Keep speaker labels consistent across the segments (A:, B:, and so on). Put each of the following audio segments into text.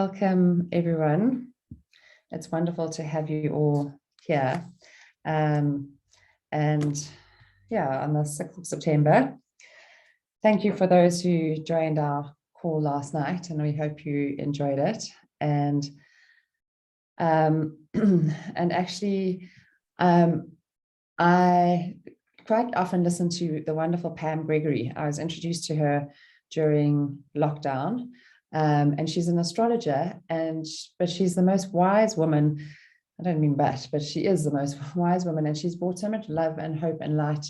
A: Welcome, everyone. It's wonderful to have you all here. And yeah, on the 6th of September. Thank you for those who joined our call last night, and we hope you enjoyed it. And actually, I quite often listen to the wonderful Pam Gregory. I was introduced to her during lockdown. And she's an astrologer, but she's the most wise woman. I don't mean but she is the most wise woman, and she's brought so much love and hope and light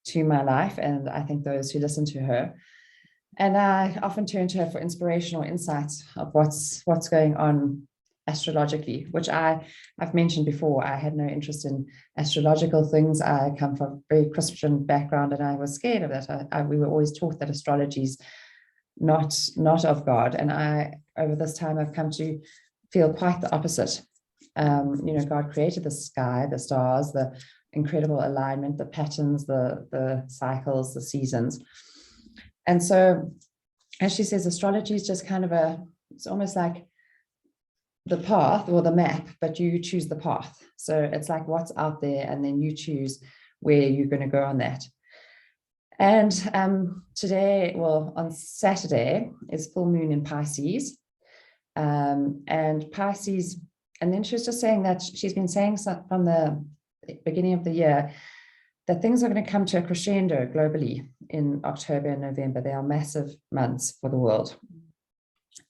A: to my life, and I think those who listen to her. And I often turn to her for inspirational insights of what's going on astrologically, which I've mentioned before. I had no interest in astrological things. I come from a very Christian background, and I was scared of that. We were always taught that astrology's not of God. And over this time, I've come to feel quite the opposite. God created the sky, the stars, the incredible alignment, the patterns, the cycles, the seasons. And so, as she says, astrology is just kind of it's almost like the path or the map, but you choose the path. So it's like what's out there, and then you choose where you're going to go on that. And today, well, on Saturday is full moon in Pisces. And Pisces, and then she was just saying that she's been saying from the beginning of the year that things are going to come to a crescendo globally in October and November. They are massive months for the world.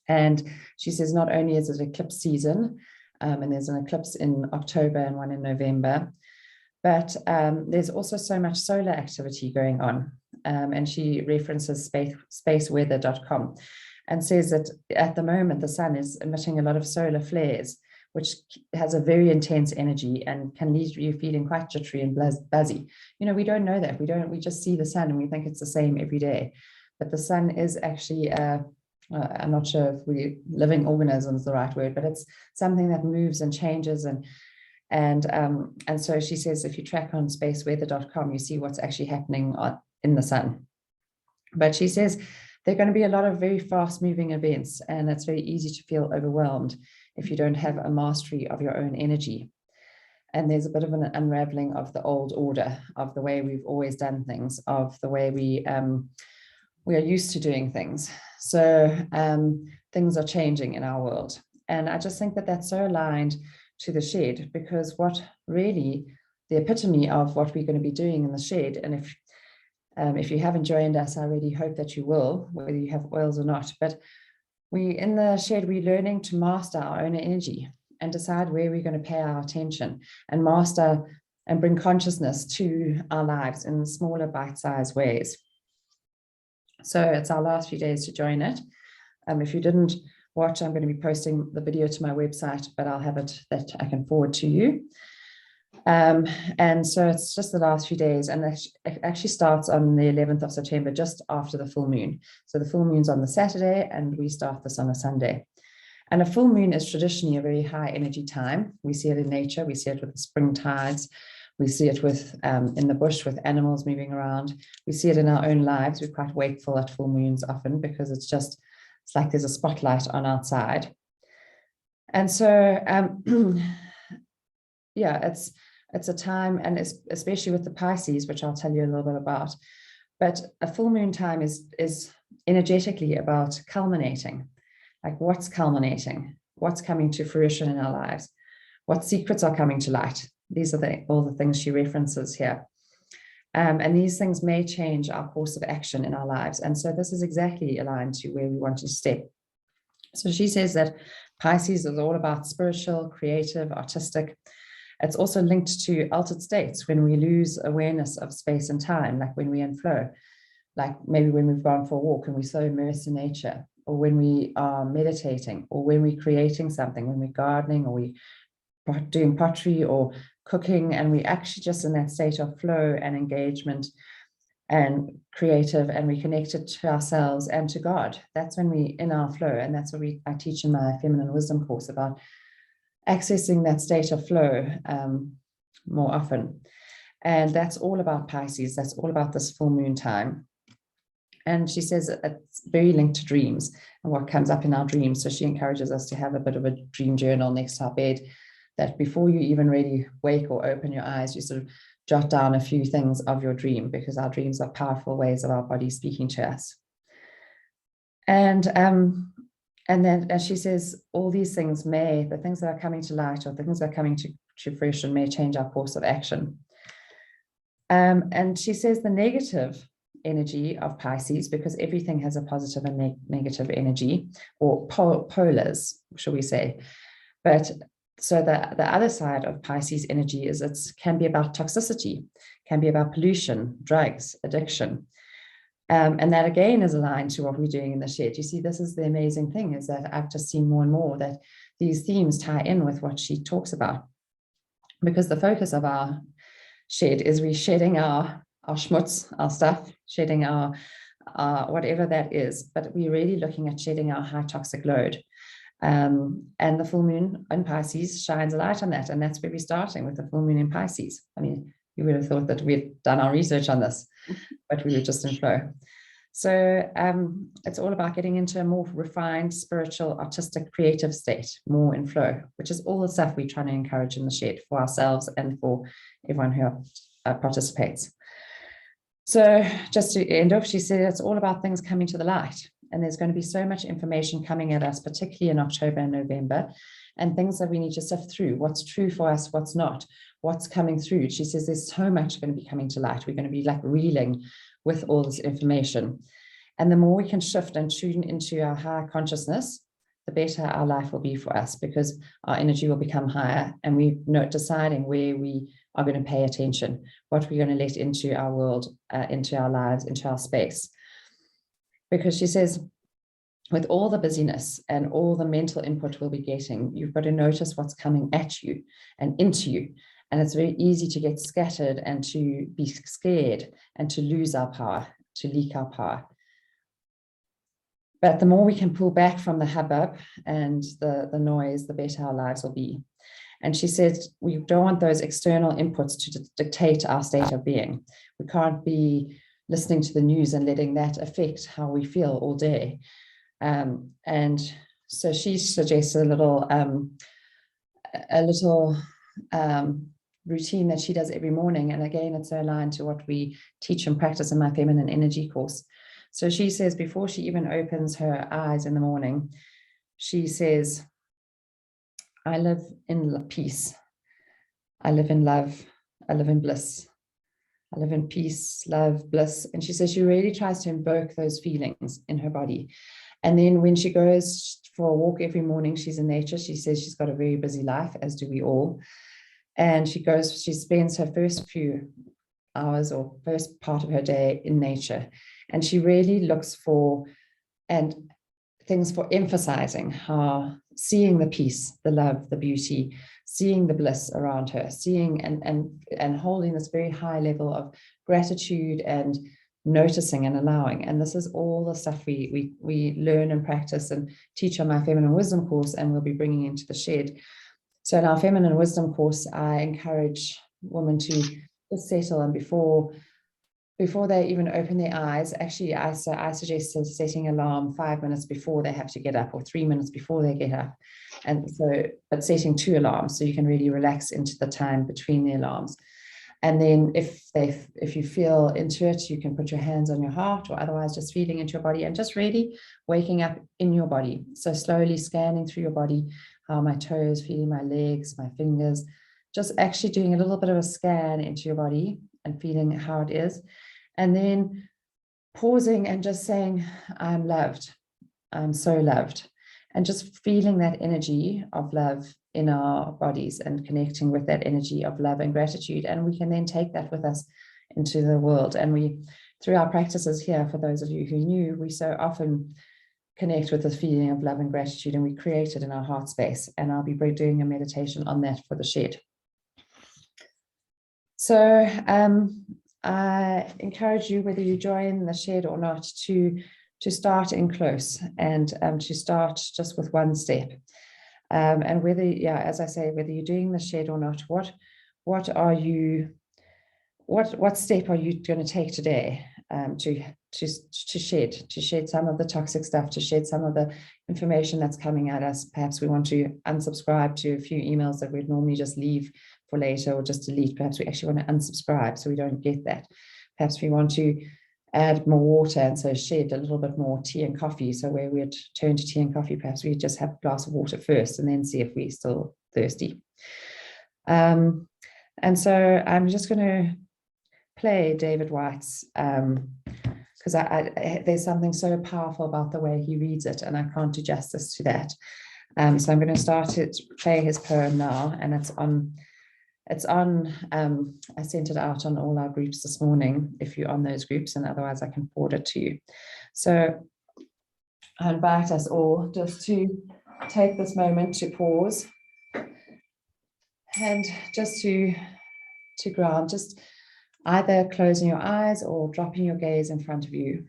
A: And she says not only is it eclipse season, and there's an eclipse in October and one in November, but there's also so much solar activity going on. And she references spaceweather.com and says that at the moment, the sun is emitting a lot of solar flares, which has a very intense energy and can leave you feeling quite jittery and buzzy. We don't know that. We just see the sun and we think it's the same every day. But the sun is actually, I'm not sure if living organism is the right word, but it's something that moves and changes. And so she says, if you track on spaceweather.com, you see what's actually happening in the sun. But she says there are going to be a lot of very fast moving events, and it's very easy to feel overwhelmed if you don't have a mastery of your own energy. And there's a bit of an unraveling of the old order, of the way we've always done things, of the way we are used to doing things. So things are changing in our world. And I just think that that's so aligned to the shed, because what really the epitome of what we're going to be doing in the shed, and if you haven't joined us, I really hope that you will, whether you have oils or not, but in the shed, we're learning to master our own energy and decide where we're going to pay our attention and master and bring consciousness to our lives in smaller bite-sized ways. So it's our last few days to join it. If you didn't watch, I'm going to be posting the video to my website, but I'll have it that I can forward to you. And so it's just the last few days, and it actually starts on the 11th of September, just after the full moon. So the full moon's on the Saturday, and we start this on a Sunday. And a full moon is traditionally a very high energy time. We see it in nature. We see it with the spring tides. We see it with in the bush with animals moving around. We see it in our own lives. We're quite wakeful at full moons often, because it's like there's a spotlight on outside. And so, yeah, it's a time, and especially with the Pisces, which I'll tell you a little bit about. But a full moon time is energetically about culminating. Like, what's culminating? What's coming to fruition in our lives? What secrets are coming to light? These are all the things she references here. And these things may change our course of action in our lives. And so this is exactly aligned to where we want to step. So she says that Pisces is all about spiritual, creative, artistic. It's also linked to altered states, when we lose awareness of space and time, like when we're in flow, like maybe when we've gone for a walk and we're so immersed in nature, or when we are meditating, or when we're creating something, when we're gardening, or we're doing pottery or cooking, and we're actually just in that state of flow and engagement and creative, and we connected to ourselves and to God. That's when we're in our flow. And that's what I teach in my feminine wisdom course, about accessing that state of flow more often. And that's all about Pisces. That's all about this full moon time. And she says it's very linked to dreams and what comes up in our dreams. So she encourages us to have a bit of a dream journal next to our bed, that before you even really wake or open your eyes, you sort of jot down a few things of your dream, because our dreams are powerful ways of our body speaking to us. And then, as she says, all these things the things that are coming to light, or the things that are coming to fruition, may change our course of action. And she says the negative energy of Pisces, because everything has a positive and negative energy, or polars, shall we say. But so the other side of Pisces energy is it can be about toxicity, can be about pollution, drugs, addiction. And that again is aligned to what we're doing in the shed. You see, this is the amazing thing, is that I've just seen more and more that these themes tie in with what she talks about. Because the focus of our shed is we're shedding our schmutz, our stuff, shedding our whatever that is, but we're really looking at shedding our high toxic load. And the full moon in Pisces shines a light on that. And that's where we're starting, with the full moon in Pisces. I mean, you would have thought that we'd done our research on this, but we were just in flow. So it's all about getting into a more refined, spiritual, artistic, creative state, more in flow, which is all the stuff we're trying to encourage in the shed for ourselves and for everyone who participates. So just to end off, she said it's all about things coming to the light. And there's going to be so much information coming at us, particularly in October and November, and things that we need to sift through. What's true for us, what's not, what's coming through. She says there's so much going to be coming to light. We're going to be like reeling with all this information. And the more we can shift and tune into our higher consciousness, the better our life will be for us, because our energy will become higher, and we're deciding where we are going to pay attention, what we're going to let into our world, into our lives, into our space. Because she says, with all the busyness and all the mental input we'll be getting, you've got to notice what's coming at you and into you. And it's very easy to get scattered and to be scared and to lose our power, to leak our power. But the more we can pull back from the hubbub and the noise, the better our lives will be. And she said, we don't want those external inputs to dictate our state of being. We can't be listening to the news and letting that affect how we feel all day. And so she suggests a little routine that she does every morning. And again, it's aligned to what we teach and practice in my feminine energy course. So she says, before she even opens her eyes in the morning, she says, I live in peace. I live in love. I live in bliss. I live in peace, love, bliss. And she says she really tries to invoke those feelings in her body. And then when she goes for a walk every morning, she's in nature. She says she's got a very busy life, as do we all. And she spends her first few hours or first part of her day in nature. And she really looks for things for emphasizing how seeing the peace, the love, the beauty, seeing the bliss around her, seeing and holding this very high level of gratitude and noticing and allowing. And this is all the stuff we learn and practice and teach on my feminine wisdom course, and we'll be bringing into the shed. So in our feminine wisdom course, I encourage women to just settle, and before they even open their eyes, actually, I suggest setting an alarm 5 minutes before they have to get up, or 3 minutes before they get up. And so, but setting 2 alarms so you can really relax into the time between the alarms. And then if you feel into it, you can put your hands on your heart, or otherwise just feeling into your body and just really waking up in your body. So slowly scanning through your body, how my toes, feeling my legs, my fingers, just actually doing a little bit of a scan into your body and feeling how it is. And then pausing and just saying, I'm loved. I'm so loved. And just feeling that energy of love in our bodies and connecting with that energy of love and gratitude. And we can then take that with us into the world. And through our practices here, for those of you who knew, we so often connect with the feeling of love and gratitude, and we create it in our heart space. And I'll be doing a meditation on that for the shed. So I encourage you, whether you join the shed or not, to start in close and to start just with one step. And whether, as I say, whether you're doing the shed or not, what step are you going to take today? to shed some of the toxic stuff, to shed some of the information that's coming at us. Perhaps we want to unsubscribe to a few emails that we'd normally just leave for later or just delete. Perhaps we actually want to unsubscribe so we don't get that. Perhaps we want to add more water, and so shed a little bit more tea and coffee. So where we'd turn to tea and coffee, perhaps we just have a glass of water first and then see if we're still thirsty. And so I'm just going to play David Whyte's, because there's something so powerful about the way he reads it, and I can't do justice to that. So I'm going to start to play his poem now, and I sent it out on all our groups this morning, if you're on those groups, and otherwise I can forward it to you. So I invite us all just to take this moment to pause and just to ground, just either closing your eyes or dropping your gaze in front of you.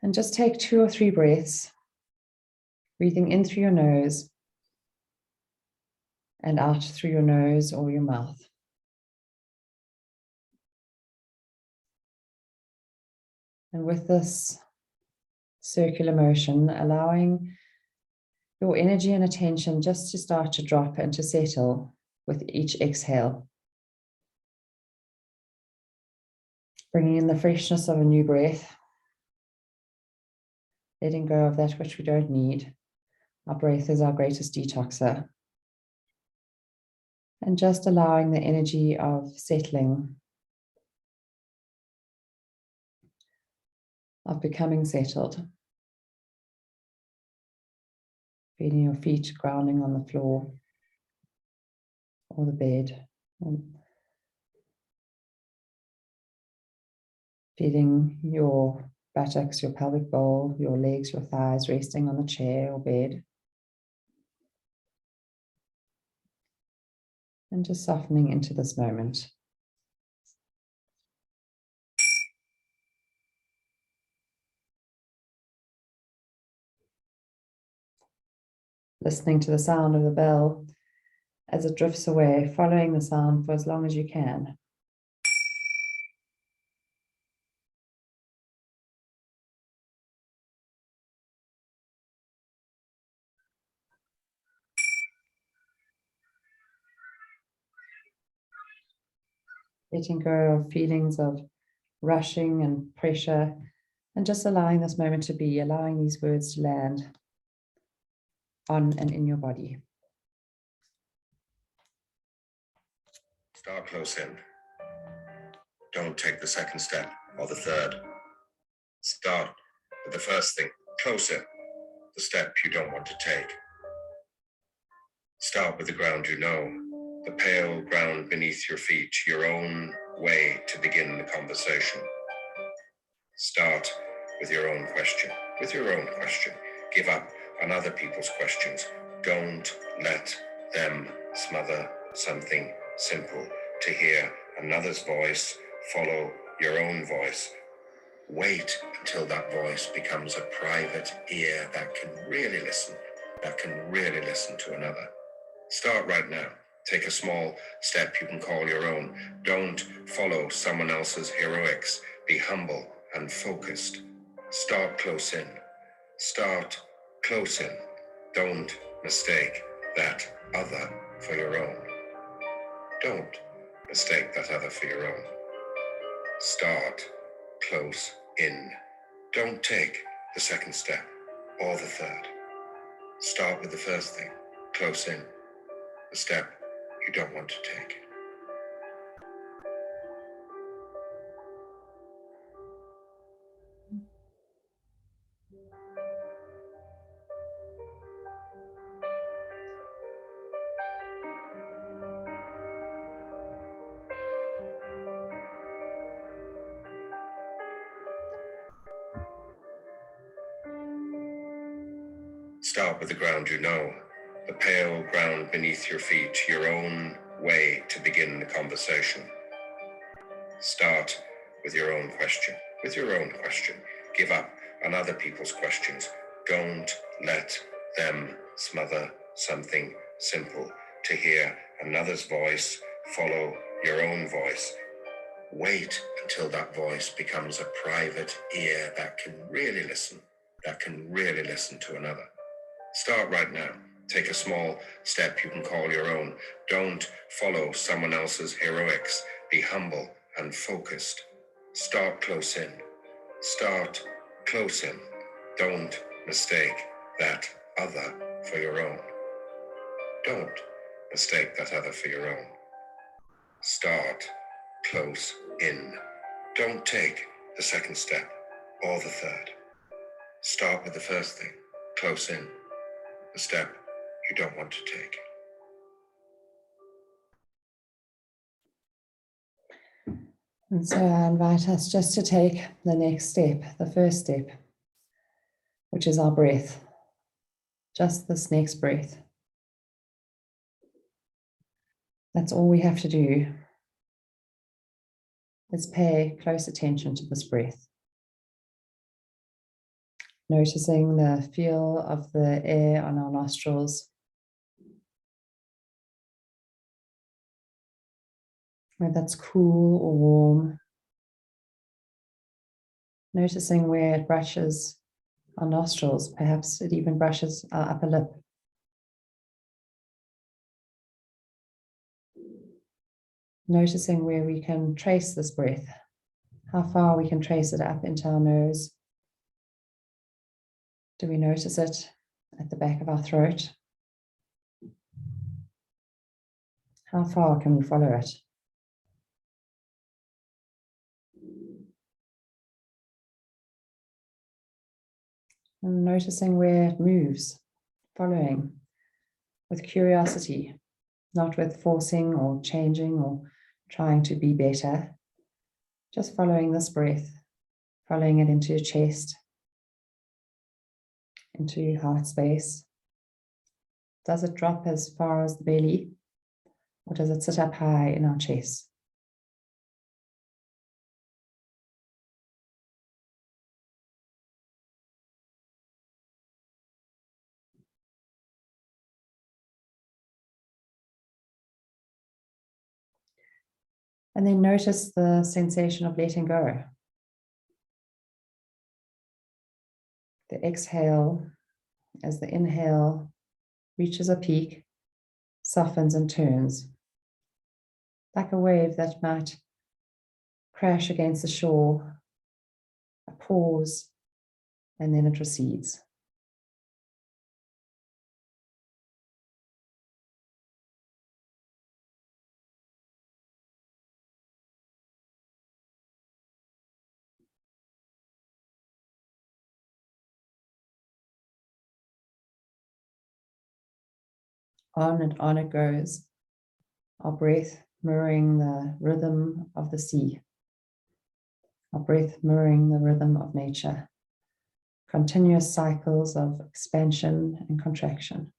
A: And just take 2 or 3 breaths, breathing in through your nose and out through your nose or your mouth. And with this circular motion, allowing your energy and attention just to start to drop and to settle with each exhale. Bringing in the freshness of a new breath, letting go of that which we don't need. Our breath is our greatest detoxer. And just allowing the energy of settling, of becoming settled. Feeling your feet grounding on the floor or the bed. Feeling your buttocks, your pelvic bowl, your legs, your thighs resting on the chair or bed. And just softening into this moment. Listening to the sound of the bell as it drifts away, following the sound for as long as you can. Letting go of feelings of rushing and pressure, and just allowing this moment to be, allowing these words to land on and in your body.
B: Start close in. Don't take the second step or the third. Start with the first thing, close in, the step you don't want to take. Start with the ground you know, the pale ground beneath your feet, your own way to begin the conversation. Start with your own question, Give up on other people's questions. Don't let them smother something simple. To hear another's voice, follow your own voice. Wait until that voice becomes a private ear that can really listen to another. Start right now. Take a small step you can call your own. Don't follow someone else's heroics. Be humble and focused. Start close in. Don't mistake that other for your own. Don't mistake that other for your own. Start close in. Don't take the second step or the third. Start with the first thing, close in, the step you don't want to take. Start with the ground you know, the pale ground beneath your feet, your own way to begin the conversation. Start with your own question, Give up on other people's questions. Don't let them smother something simple. To hear another's voice, follow your own voice. Wait until that voice becomes a private ear that can really listen, to another. Start right now. Take a small step you can call your own. Don't follow someone else's heroics. Be humble and focused. Start close in. Start close in. Don't mistake that other for your own. Don't mistake that other for your own. Start close in. Don't take the second step or the third. Start with the first thing, close in, the step you don't want to take.
A: And so I invite us just to take the next step, the first step, which is our breath. Just this next breath. That's all we have to do, is pay close attention to this breath. Noticing the feel of the air on our nostrils. Whether that's cool or warm. Noticing where it brushes our nostrils. Perhaps it even brushes our upper lip. Noticing where we can trace this breath. How far we can trace it up into our nose. Do we notice it at the back of our throat? How far can we follow it? And noticing where it moves, following with curiosity, not with forcing or changing or trying to be better. Just following this breath, following it into your chest, into your heart space. Does it drop as far as the belly, or does it sit up high in our chest? And then notice the sensation of letting go. The exhale as the inhale reaches a peak, softens and turns, like a wave that might crash against the shore, a pause, and then it recedes. On and on it goes, our breath mirroring the rhythm of the sea, our breath mirroring the rhythm of nature, continuous cycles of expansion and contraction.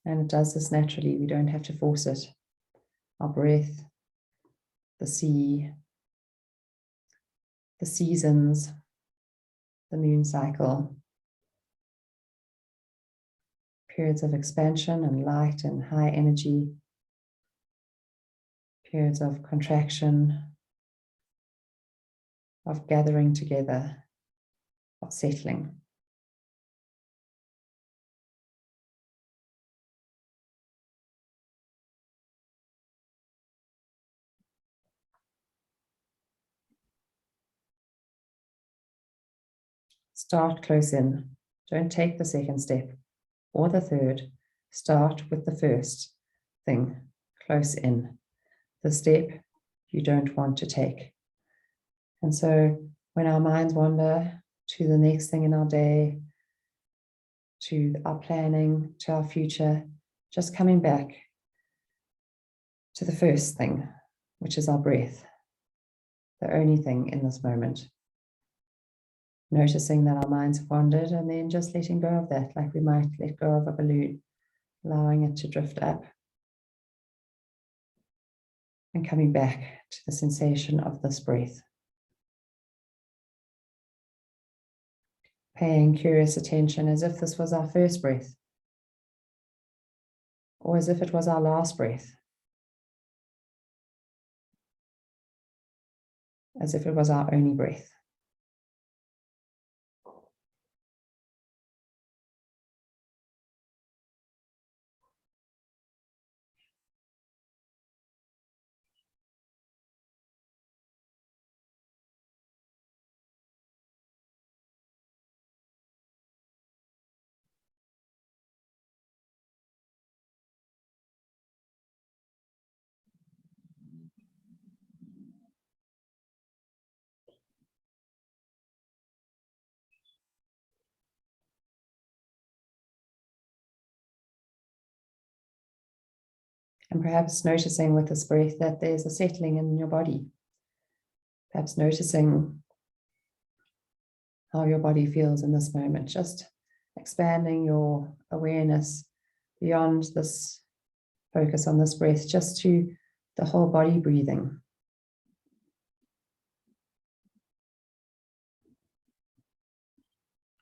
A: And it does this naturally, we don't have to force it. Our breath, the sea, the seasons, the moon cycle, periods of expansion and light and high energy, periods of contraction, of gathering together, of settling. Start close in. Don't take the second step or the third. Start with the first thing, close in, the step you don't want to take. And so when our minds wander to the next thing in our day, to our planning, to our future, just coming back to the first thing, which is our breath, the only thing in this moment. Noticing that our minds have wandered and then just letting go of that, like we might let go of a balloon, allowing it to drift up and coming back to the sensation of this breath. Paying curious attention as if this was our first breath, or as if it was our last breath, as if it was our only breath. And perhaps noticing with this breath that there's a settling in your body. Perhaps noticing how your body feels in this moment, just expanding your awareness beyond this focus on this breath, just to the whole body breathing.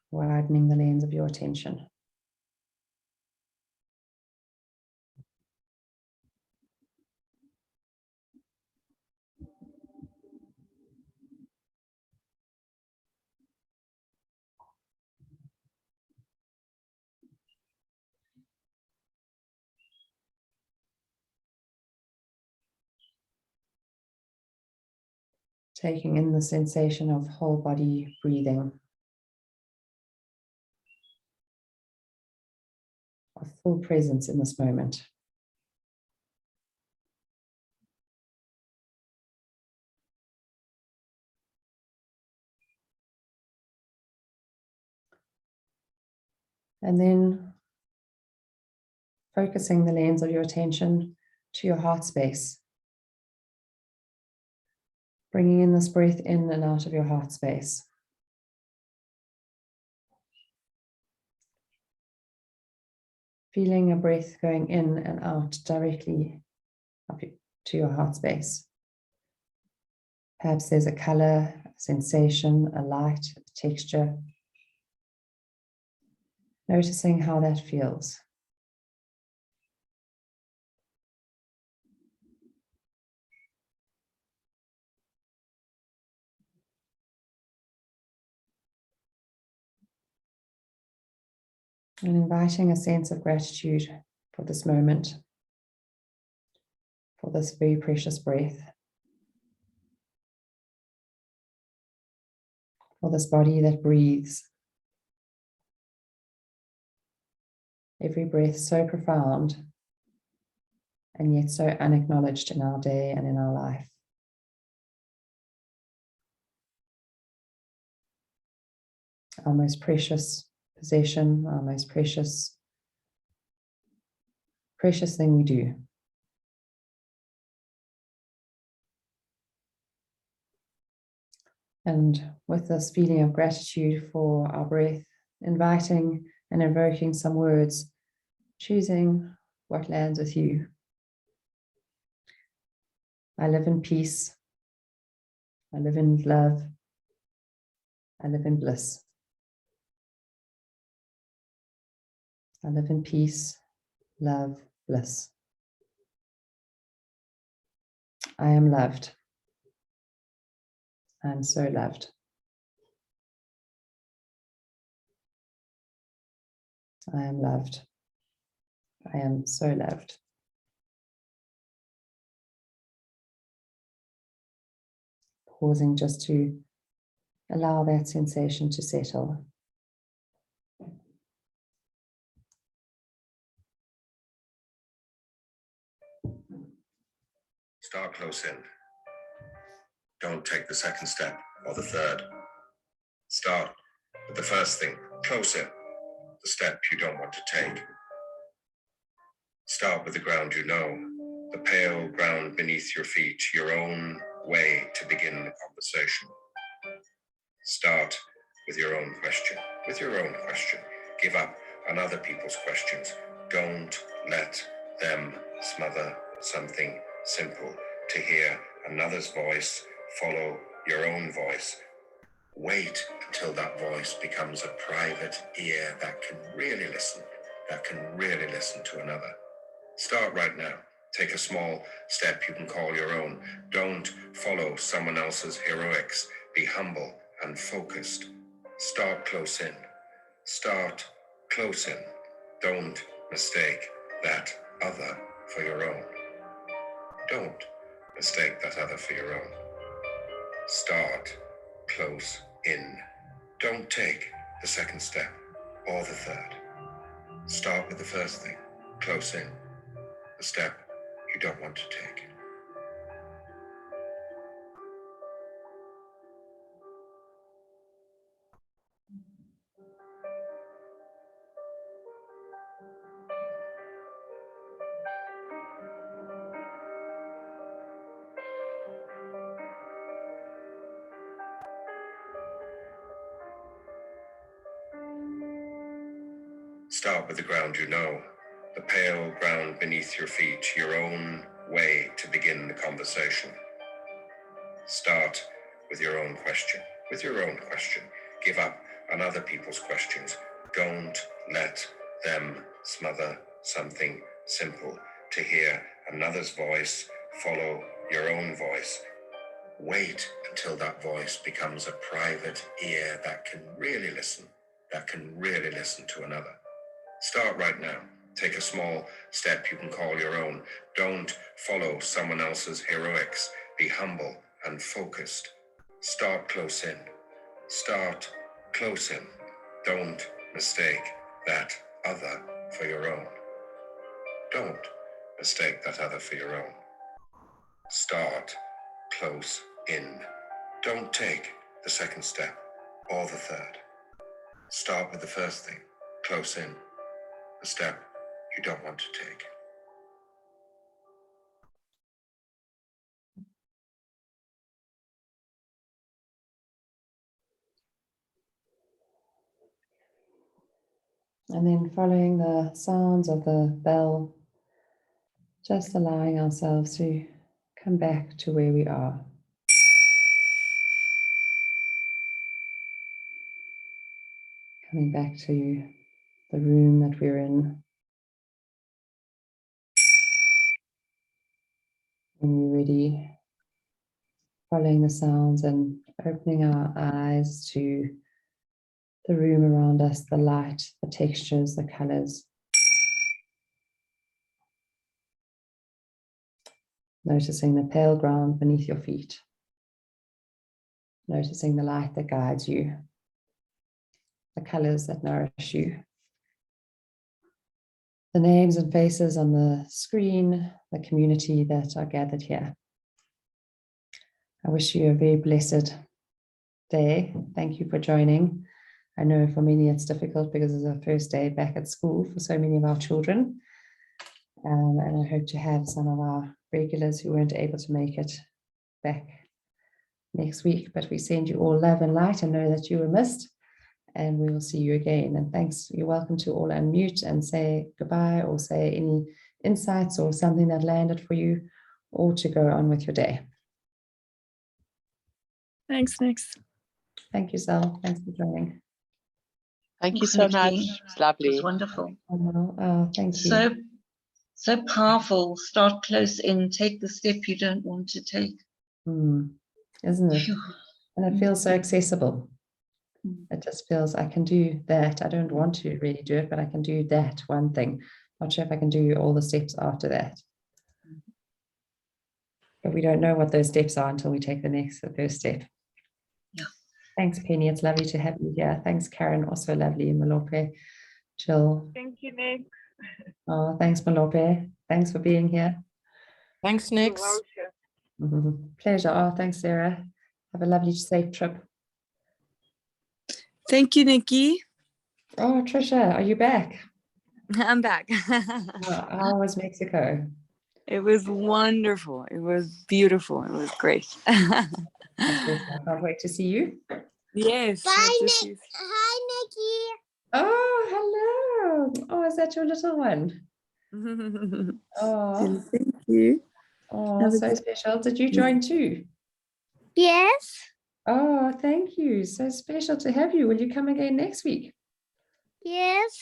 A: Widening the lens of your attention. Taking in the sensation of whole body breathing, of full presence in this moment. And then focusing the lens of your attention to your heart space. Bringing in this breath in and out of your heart space. Feeling a breath going in and out directly up to your heart space. Perhaps there's a color, a sensation, a light, a texture. Noticing how that feels. And inviting a sense of gratitude for this moment, for this very precious breath, for this body that breathes. Every breath so profound and yet so unacknowledged in our day and in our life. Our most precious possession, our most precious thing we do. And with this feeling of gratitude for our breath, inviting and invoking some words, choosing what lands with you. I live in peace. I live in love. I live in bliss. I live in peace, love, bliss. I am loved. I am so loved. I am loved. I am so loved. Pausing just to allow that sensation to settle.
B: Start close in. Don't take the second step or the third. Start with the first thing, close in, the step you don't want to take. Start with the ground you know, the pale ground beneath your feet, your own way to begin the conversation. Start with your own question, Give up on other people's questions. Don't let them smother something simple. To hear another's voice, follow your own voice. Wait until that voice becomes a private ear that can really listen, to another. Start right now. Take a small step you can call your own. Don't follow someone else's heroics. Be humble and focused. Start close in. Start close in. Don't mistake that other for your own. Don't mistake that other for your own. Start close in. Don't take the second step or the third. Start with the first thing, close in, the step you don't want to take. Start with the ground you know, the pale ground beneath your feet, your own way to begin the conversation. Start with your own question, Give up on other people's questions. Don't let them smother something simple. To hear another's voice, follow your own voice. Wait until that voice becomes a private ear that can really listen, to another. Start right now. Take a small step you can call your own. Don't follow someone else's heroics. Be humble and focused. Start close in. Don't mistake that other for your own. Don't mistake that other for your own. Start close in. Don't take the second step or the third. Start with the first thing, close in, the step you don't want to take.
A: And then following the sounds of the bell, just allowing ourselves to come back to where we are. Coming back to the room that we're in. When we're ready, following the sounds and opening our eyes to the room around us, the light, the textures, the colors. Noticing the pale ground beneath your feet. Noticing the light that guides you. The colors that nourish you. The names and faces on the screen, the community that are gathered here. I wish you a very blessed day. Thank you for joining. I know for many it's difficult because it's our first day back at school for so many of our children. And I hope to have some of our regulars who weren't able to make it back next week. But we send you all love and light and know that you were missed. And we will see you again. And thanks. You're welcome to all unmute and say goodbye or say any insights or something that landed for you, or to go on with your day.
C: Thanks, Nix.
A: Thank you, Sal. Thanks for joining.
D: Thank you so much. It's lovely.
E: It was wonderful.
A: Thank you.
E: So powerful. Start close in. Take the step you don't want to take.
A: Isn't it? And it feels so accessible. It just feels I can do that. I don't want to really do it, but I can do that one thing. Not sure if I can do all the steps after that. But we don't know what those steps are until we take the first step.
E: Yeah.
A: Thanks, Penny. It's lovely to have you here. Thanks, Karen. Also lovely. Malope, Jill.
C: Thank you, Nick.
A: Oh, thanks, Malope. Thanks for being here.
D: Thanks, Nix.
A: Pleasure. Oh, thanks, Sarah. Have a lovely, safe trip.
C: Thank you, Nikki.
A: Oh, Trisha, are you back?
C: I'm back.
A: How was Mexico?
C: It was wonderful. It was beautiful. It was great.
A: I can't wait to see you.
C: Yes.
F: Bye, Nick. Hi, Nikki.
A: Oh, hello. Oh, is that your little one? Oh,
C: Thank you.
A: oh, so special. Did you join too?
F: Yes.
A: Oh, thank you. So special to have you. Will you come again next week?
F: Yes.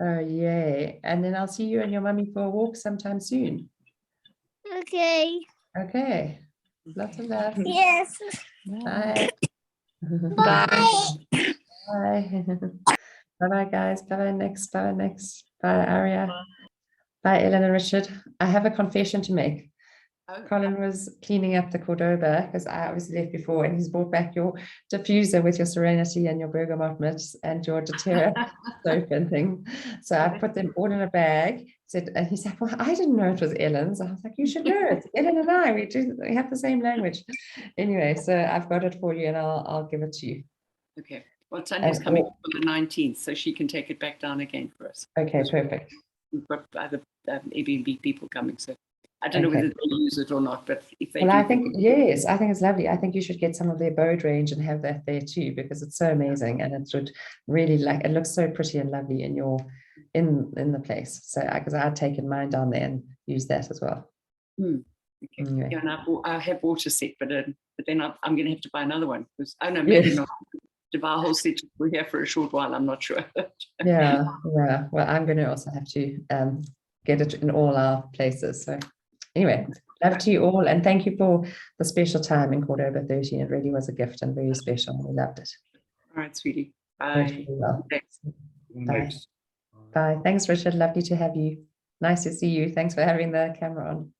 A: Oh, yay. And then I'll see you and your mummy for a walk sometime soon.
F: Okay.
A: Okay. Lots of love.
F: Yes.
A: Bye.
F: Bye.
A: Bye. Bye-bye, guys. Bye-bye, next. Bye, next. Bye, Aria. Bye, Ellen and Richard. I have a confession to make. Colin was cleaning up the Cordoba because I obviously left before, and he's brought back your diffuser with your Serenity and your bergamot mitts and your doTERRA soap and thing. So I put them all in a bag. And he said, "Well, I didn't know it was Ellen's." I was like, "You should know it's Ellen and I. We have the same language." Anyway, so I've got it for you, and I'll give it to you.
G: Okay. Well, Tanya's
A: And
G: coming for the 19th, so she can take it back down again for us.
A: Okay, perfect.
G: We've got other Airbnb people coming, so I don't know
A: Okay.
G: whether they use it or not, but if they
A: Well,
G: do,
A: I think, yes, I think it's lovely. I think you should get some of their abode range and have that there too, because it's so amazing, and it would really it looks so pretty and lovely in the place. So because I'd taken mine down there and used that as well.
G: Okay.
A: Anyway.
G: Yeah, and I have water set, but then I'm going to have to buy another one because maybe
A: Yes.
G: not. To buy a whole set, we're here for a short while. I'm not sure.
A: Yeah. Well, I'm going to also have to get it in all our places. So anyway, love to you all, and thank you for the special time in Cordoba 13. It really was a gift and very special. We loved it.
G: All right, sweetie.
A: Went
G: Bye.
A: really well.
G: Thanks.
A: Bye. Bye. Thanks, Richard. Lovely to have you. Nice to see you. Thanks for having the camera on.